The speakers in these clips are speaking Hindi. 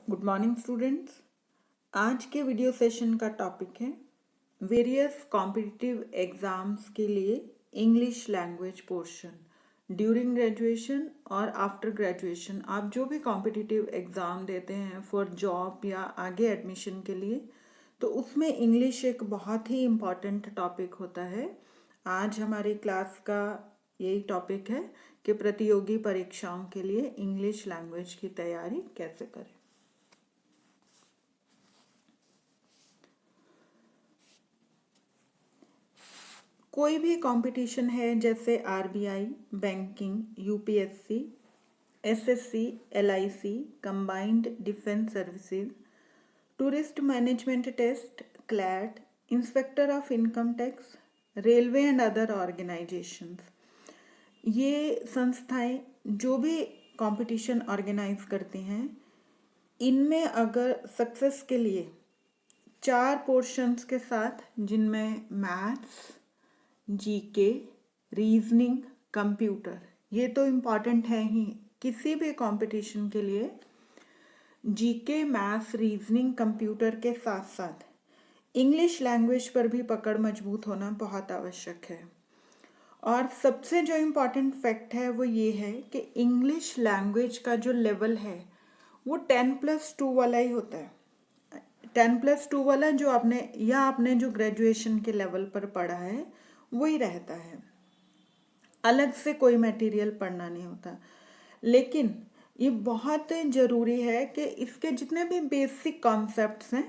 Good morning students. आज के वीडियो सेशन का टॉपिक है वेरियस कॉम्पिटिटिव एग्जाम्स के लिए English language portion. During graduation और आफ्टर ग्रेजुएशन आप जो भी कॉम्पिटिटिव एग्ज़ाम देते हैं फॉर जॉब या आगे एडमिशन के लिए, तो उसमें इंग्लिश एक बहुत ही इम्पॉर्टेंट टॉपिक होता है। आज हमारी क्लास का यही टॉपिक है कि प्रतियोगी परीक्षाओं के लिए इंग्लिश लैंग्वेज की तैयारी कैसे करें। कोई भी कंपटीशन है जैसे RBI, banking, UPSC, SSC, LIC, combined defence services, tourist management test, CLAT, inspector of income tax, railway and other organisations, ये संस्थाएं जो भी कंपटीशन ऑर्गेनाइज करती हैं, इनमें अगर सक्सेस के लिए 4 पोर्शंस के साथ, जिनमें मैथ्स, जीके, रीजनिंग, कंप्यूटर, ये तो इम्पॉर्टेंट है ही। किसी भी कंपटीशन के लिए जीके, मैथ्स, रीजनिंग, कंप्यूटर के साथ साथ इंग्लिश लैंग्वेज पर भी पकड़ मजबूत होना बहुत आवश्यक है। और सबसे जो इम्पॉर्टेंट फैक्ट है वो ये है कि इंग्लिश लैंग्वेज का जो लेवल है वो 10+2 वाला ही होता है। 10+2 वाला जो आपने जो ग्रेजुएशन के लेवल पर पढ़ा है वही रहता है, अलग से कोई मटेरियल पढ़ना नहीं होता। लेकिन ये बहुत ज़रूरी है कि इसके जितने भी बेसिक कॉन्सेप्ट्स हैं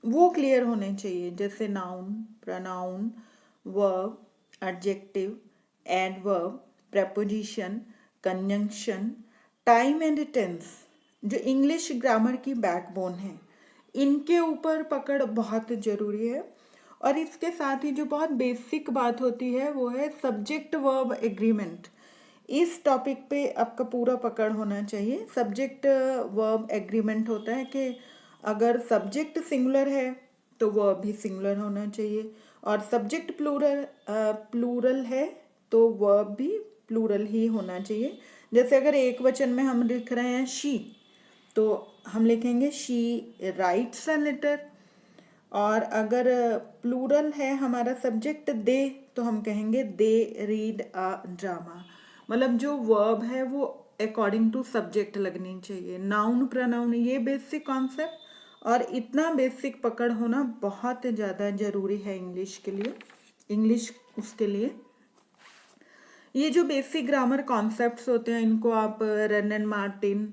वो क्लियर होने चाहिए, जैसे noun, pronoun, verb, adjective, adverb, preposition, conjunction, time and tense, जो इंग्लिश ग्रामर की बैकबोन है, इनके ऊपर पकड़ बहुत ज़रूरी है। और इसके साथ ही जो बहुत बेसिक बात होती है वो है सब्जेक्ट वर्ब एग्रीमेंट। इस टॉपिक पे आपका पूरा पकड़ होना चाहिए। सब्जेक्ट वर्ब एग्रीमेंट होता है कि अगर सब्जेक्ट सिंगुलर है तो वर्ब भी सिंगुलर होना चाहिए, और सब्जेक्ट प्लूरल है तो वर्ब भी प्लूरल ही होना चाहिए। जैसे अगर एक वचन में हम लिख रहे हैं शी, तो हम लिखेंगे शी राइट्स अ लेटर, और अगर प्लूरल है हमारा सब्जेक्ट दे तो हम कहेंगे दे रीड अ ड्रामा। मतलब जो वर्ब है वो अकॉर्डिंग टू सब्जेक्ट लगनी चाहिए। नाउन, प्रोनाउन, ये बेसिक कॉन्सेप्ट और इतना बेसिक पकड़ होना बहुत ज़्यादा ज़रूरी है इंग्लिश के लिए। इंग्लिश उसके लिए ये जो बेसिक ग्रामर कॉन्सेप्ट्स होते हैं इनको आप Wren and Martin,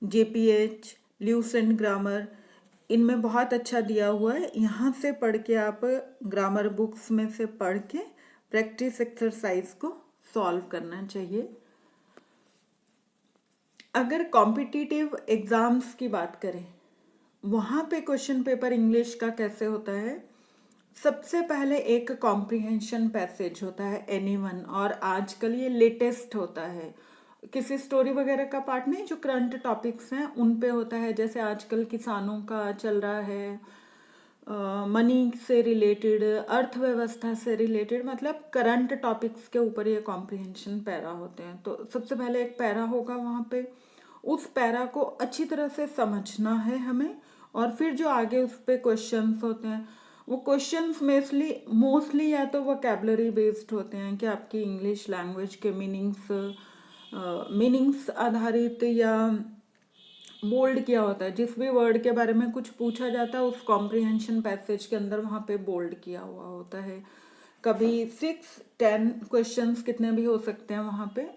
JPH, Lucent grammar, इनमें बहुत अच्छा दिया हुआ है। यहाँ से पढ़ के आप ग्रामर बुक्स में से पढ़ के प्रैक्टिस एक्सरसाइज को सॉल्व करना चाहिए। अगर कॉम्पिटिटिव एग्जाम्स की बात करें, वहाँ पे क्वेश्चन पेपर इंग्लिश का कैसे होता है। सबसे पहले एक कॉम्प्रिहेंशन पैसेज होता है एनीवन, और आजकल ये लेटेस्ट होता है, किसी स्टोरी वगैरह का पार्ट नहीं, जो करंट टॉपिक्स हैं उन पे होता है। जैसे आजकल किसानों का चल रहा है, मनी से रिलेटेड, अर्थव्यवस्था से रिलेटेड, मतलब करंट टॉपिक्स के ऊपर ये कॉम्प्रिहेंशन पैरा होते हैं। तो सबसे पहले एक पैरा होगा, वहाँ पे उस पैरा को अच्छी तरह से समझना है हमें, और फिर जो आगे उस पर क्वेश्चंस होते हैं वो क्वेश्चंस मोस्टली या तो वोकैबुलरी बेस्ड होते हैं कि आपकी इंग्लिश लैंग्वेज के मीनिंग्स आधारित, या बोल्ड किया होता है। जिस भी वर्ड के बारे में कुछ पूछा जाता है उस कॉम्प्रिहेंशन पैसेज के अंदर वहाँ पे बोल्ड किया हुआ होता है। कभी 6-10 क्वेश्चंस कितने भी हो सकते हैं वहाँ पे,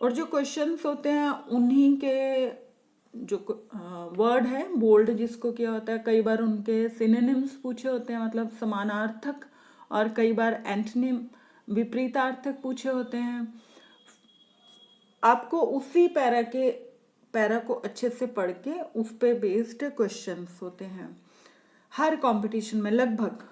और जो क्वेश्चंस होते हैं उन्हीं के जो वर्ड है बोल्ड जिसको किया होता है, कई बार उनके सिनोनिम्स पूछे होते हैं, मतलब समानार्थक, और कई बार एंटोनिम विपरीतार्थक पूछे होते हैं। आपको उसी पैरा को अच्छे से पढ़ के उस पे बेस्ड क्वेश्चंस होते हैं हर कंपटीशन में लगभग।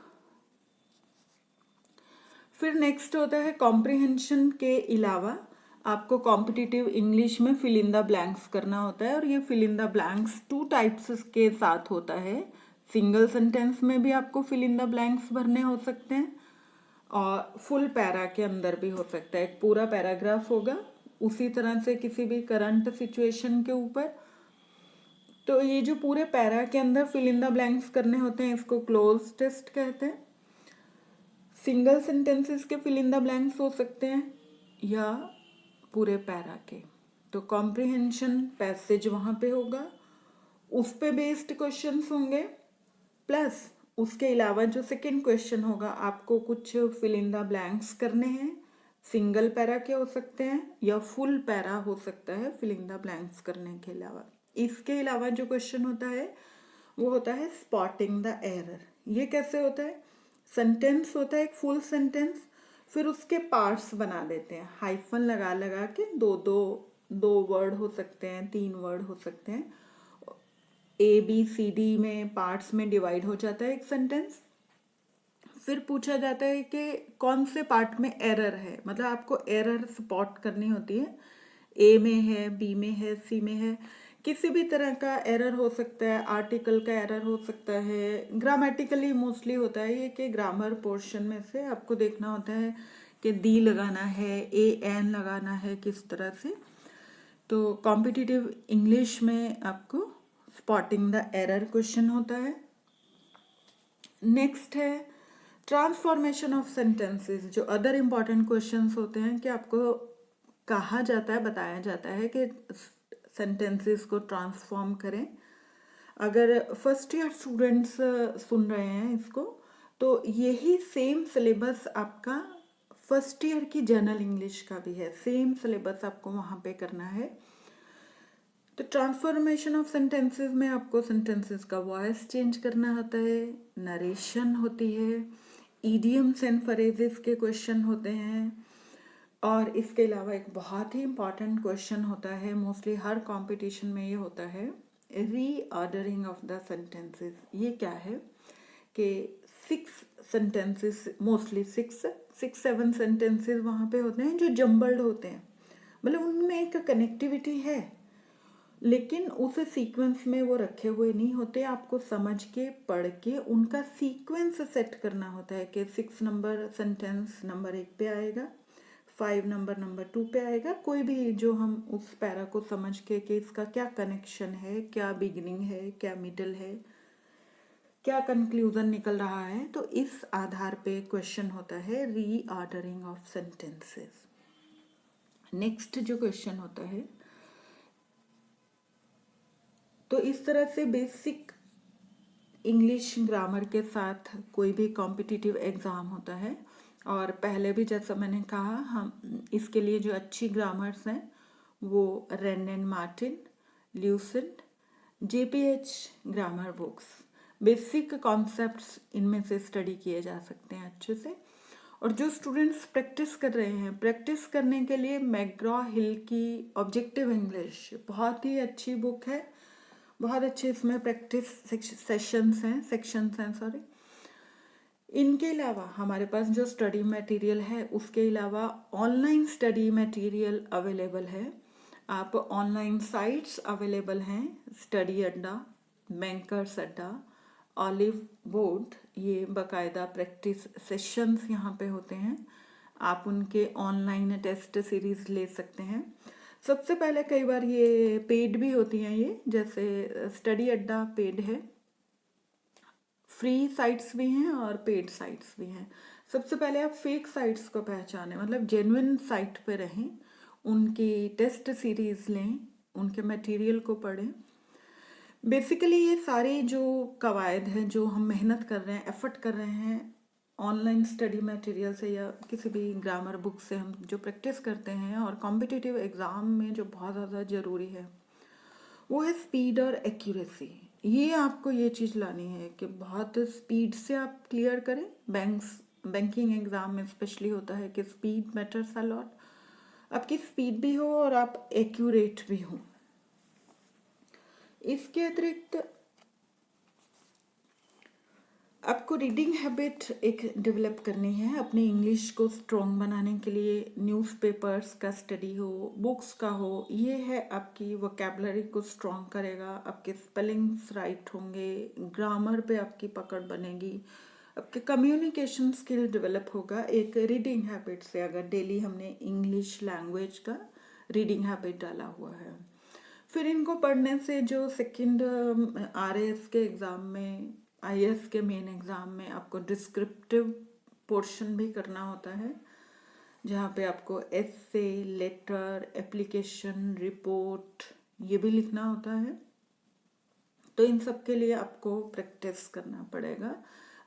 फिर नेक्स्ट होता है कॉम्प्रिहेंशन के अलावा आपको कॉम्पिटिटिव इंग्लिश में फिल इन द ब्लैंक्स करना होता है, और ये fill in the blanks 2 types के साथ होता है। सिंगल सेंटेंस में भी आपको फिल इन द ब्लैंक्स भरने हो सकते हैं, और फुल पैरा के अंदर भी हो सकता है। एक पूरा पैराग्राफ होगा उसी तरह से किसी भी करंट सिचुएशन के ऊपर, तो ये जो पूरे पैरा के अंदर फिल इन द ब्लैंक्स करने होते हैं इसको क्लोज टेस्ट कहते हैं। सिंगल सेंटेंसेस के फिल इन द ब्लैंक्स हो सकते हैं या पूरे पैरा के। तो कॉम्प्रिहेंशन पैसेज वहाँ पे होगा, उस पे बेस्ड क्वेश्चंस होंगे, प्लस उसके अलावा जो सेकंड क्वेश्चन होगा आपको कुछ फिल इन द ब्लैंक्स करने हैं। सिंगल पैरा के हो सकते हैं या फुल पैरा हो सकता है फिल इन द ब्लैंक्स करने के अलावा। इसके अलावा जो क्वेश्चन होता है वो होता है स्पॉटिंग द एरर। ये कैसे होता है? सेंटेंस होता है एक फुल सेंटेंस, फिर उसके पार्ट्स बना देते हैं हाइफन लगा लगा के। दो वर्ड हो सकते हैं, 3 वर्ड हो सकते हैं, ABCD में पार्ट्स में डिवाइड हो जाता है एक सेंटेंस। फिर पूछा जाता है कि कौन से पार्ट में एरर है, मतलब आपको एरर स्पॉट करनी होती है। A में है, B में है, C में है, किसी भी तरह का एरर हो सकता है, आर्टिकल का एरर हो सकता है, ग्रामेटिकली मोस्टली होता है ये कि ग्रामर पोर्शन में से आपको देखना होता है कि दी लगाना है, AN लगाना है, किस तरह से। तो कॉम्पिटिटिव इंग्लिश में आपको स्पॉटिंग द एरर क्वेश्चन होता है। नेक्स्ट है ट्रांसफॉर्मेशन ऑफ सेंटेंसेस। जो अदर इम्पॉर्टेंट क्वेश्चंस होते हैं कि आपको कहा जाता है, बताया जाता है कि सेंटेंसेस को ट्रांसफॉर्म करें। अगर फर्स्ट ईयर स्टूडेंट्स सुन रहे हैं इसको, तो यही सेम सिलेबस आपका फर्स्ट ईयर की जनरल इंग्लिश का भी है, सेम सिलेबस आपको वहाँ पे करना है। तो ट्रांसफॉर्मेशन ऑफ सेंटेंसेस में आपको सेंटेंसेस का वॉइस चेंज करना होता है, नरेशन होती है, ईडियम्स एंड फ्रेजेस के क्वेश्चन होते हैं, और इसके अलावा एक बहुत ही इम्पॉर्टेंट क्वेश्चन होता है, मोस्टली हर कंपटीशन में ये होता है, रीऑर्डरिंग ऑफ द सेंटेंसेस। ये क्या है कि 6 सेंटेंसेस, मोस्टली 6-7 सेंटेंसेस वहाँ पे होते हैं जो जम्बल्ड होते हैं, मतलब उनमें एक कनेक्टिविटी है लेकिन उस सीक्वेंस में वो रखे हुए नहीं होते। आपको समझ के पढ़ के उनका सीक्वेंस सेट करना होता है कि 6 नंबर सेंटेंस नंबर 1 पे आएगा, 5 नंबर 2 पे आएगा, कोई भी जो हम उस पैरा को समझ के कि इसका क्या कनेक्शन है, क्या बिगिनिंग है, क्या मिडल है, क्या कंक्लूजन निकल रहा है। तो इस आधार पे क्वेश्चन होता है रीऑर्डरिंग ऑफ सेंटेंसेस। नेक्स्ट जो क्वेश्चन होता है, तो इस तरह से बेसिक इंग्लिश ग्रामर के साथ कोई भी कॉम्पिटिटिव एग्ज़ाम होता है। और पहले भी जैसा मैंने कहा, हम इसके लिए जो अच्छी ग्रामर्स हैं वो rain and Martin, Lucent, JPH grammar books, basic concepts इनमें से स्टडी किए जा सकते हैं अच्छे से। और जो स्टूडेंट्स प्रैक्टिस कर रहे हैं, प्रैक्टिस करने के लिए मैकग्रॉ हिल की ऑब्जेक्टिव इंग्लिश बहुत ही अच्छी बुक है, बहुत अच्छे इसमें प्रैक्टिस सेक्शंस हैं सॉरी। इनके अलावा हमारे पास जो स्टडी मटेरियल है उसके अलावा ऑनलाइन स्टडी मटेरियल अवेलेबल है। आप ऑनलाइन साइट्स अवेलेबल हैं, स्टडी अड्डा, बैंकर्स अड्डा, ऑलिव बोर्ड, ये बाकायदा प्रैक्टिस सेशंस यहाँ पे होते हैं। आप उनके ऑनलाइन टेस्ट सीरीज ले सकते हैं। सबसे पहले कई बार ये पेड भी होती हैं, ये जैसे स्टडी अड्डा पेड है, फ्री साइट्स भी हैं और पेड साइट्स भी हैं। सबसे पहले आप फेक साइट्स को पहचानें, मतलब जेन्युइन साइट पे रहें, उनकी टेस्ट सीरीज लें, उनके मटेरियल को पढ़ें। बेसिकली ये सारे जो कवायद हैं, जो हम मेहनत कर रहे हैं, एफर्ट कर रहे हैं ऑनलाइन स्टडी मटेरियल से या किसी भी ग्रामर बुक से, हम जो प्रैक्टिस करते हैं और कॉम्पिटिटिव एग्ज़ाम में जो बहुत ज़्यादा ज़रूरी है वो है स्पीड और एक्यूरेसी। ये आपको ये चीज़ लानी है कि बहुत स्पीड से आप क्लियर करें। बैंकिंग एग्ज़ाम में स्पेशली होता है कि स्पीड मैटर्स अ लॉट, आपकी स्पीड भी हो और आप एक्यूरेट भी हो। इसके अतिरिक्त आपको रीडिंग हैबिट एक डेवलप करनी है अपनी इंग्लिश को स्ट्रॉन्ग बनाने के लिए। न्यूज़पेपर्स का स्टडी हो, बुक्स का हो, ये है आपकी वोकैबुलरी को स्ट्रॉन्ग करेगा, आपके स्पेलिंग्स राइट होंगे, ग्रामर पे आपकी पकड़ बनेगी, आपके कम्युनिकेशन स्किल डेवलप होगा एक रीडिंग हैबिट से, अगर डेली हमने इंग्लिश लैंग्वेज का रीडिंग हैबिट डाला हुआ है। फिर इनको पढ़ने से जो सेकंड आरएएस के एग्ज़ाम में, आईएएस के मेन एग्ज़ाम में आपको डिस्क्रिप्टिव पोर्शन भी करना होता है, जहाँ पे आपको एसे, लेटर, एप्लीकेशन, रिपोर्ट ये भी लिखना होता है। तो इन सब के लिए आपको प्रैक्टिस करना पड़ेगा।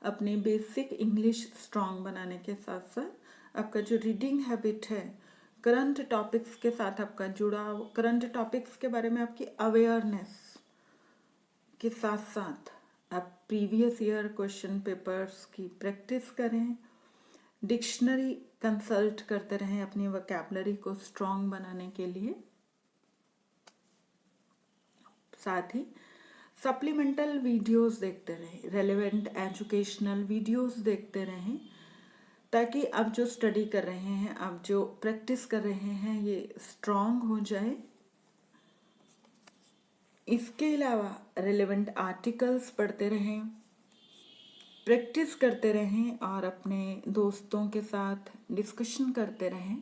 अपनी बेसिक इंग्लिश स्ट्रांग बनाने के साथ साथ आपका जो रीडिंग हैबिट है, करंट टॉपिक्स के साथ आपका जुड़ाव, करंट टॉपिक्स के बारे में आपकी अवेयरनेस के साथ साथ आप प्रीवियस ईयर क्वेश्चन पेपर्स की प्रैक्टिस करें, डिक्शनरी कंसल्ट करते रहें अपनी वोकैबुलरी को स्ट्रांग बनाने के लिए। साथ ही सप्लीमेंटल वीडियोस देखते रहें, रेलेवेंट एजुकेशनल वीडियोस देखते रहें, ताकि आप जो स्टडी कर रहे हैं, आप जो प्रैक्टिस कर रहे हैं, ये स्ट्रांग हो जाए। इसके अलावा रेलेवेंट आर्टिकल्स पढ़ते रहें, प्रैक्टिस करते रहें और अपने दोस्तों के साथ डिस्कशन करते रहें।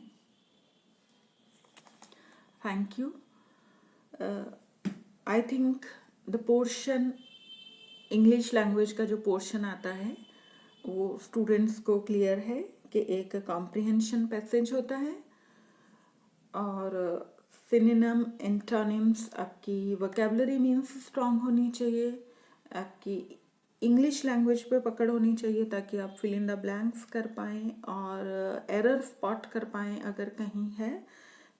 Thank you. I think the portion, English language का जो पोर्शन आता है वो स्टूडेंट्स को क्लियर है कि एक कॉम्प्रिहेंशन पैसेज होता है और सिनोनिम, एंटोनिम्स, आपकी वोकैबुलरी मीन्स स्ट्रांग होनी चाहिए, आपकी इंग्लिश लैंग्वेज पे पकड़ होनी चाहिए ताकि आप फिल इन द ब्लैंक्स कर पाएँ और एरर स्पॉट कर पाएँ अगर कहीं है।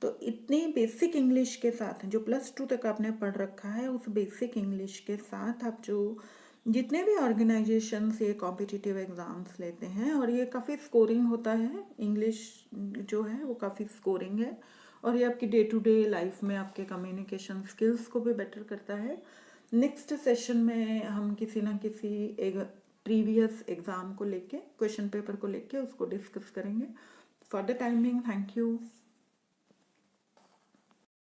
तो इतनी बेसिक इंग्लिश के साथ, जो +2 तक आपने पढ़ रखा है, उस बेसिक इंग्लिश के साथ आप जो जितने भी ऑर्गेनाइजेशंस ये कॉम्पिटिटिव एग्ज़ाम्स लेते हैं, और ये काफ़ी स्कोरिंग होता है, इंग्लिश जो है वो काफ़ी स्कोरिंग है और ये आपकी डे टू डे लाइफ में आपके कम्युनिकेशन स्किल्स को भी बेटर करता है। नेक्स्ट सेशन में हम किसी ना किसी एक प्रीवियस एग्ज़ाम को लेके, क्वेश्चन पेपर को लेके उसको डिस्कस करेंगे। For the timing, thank you.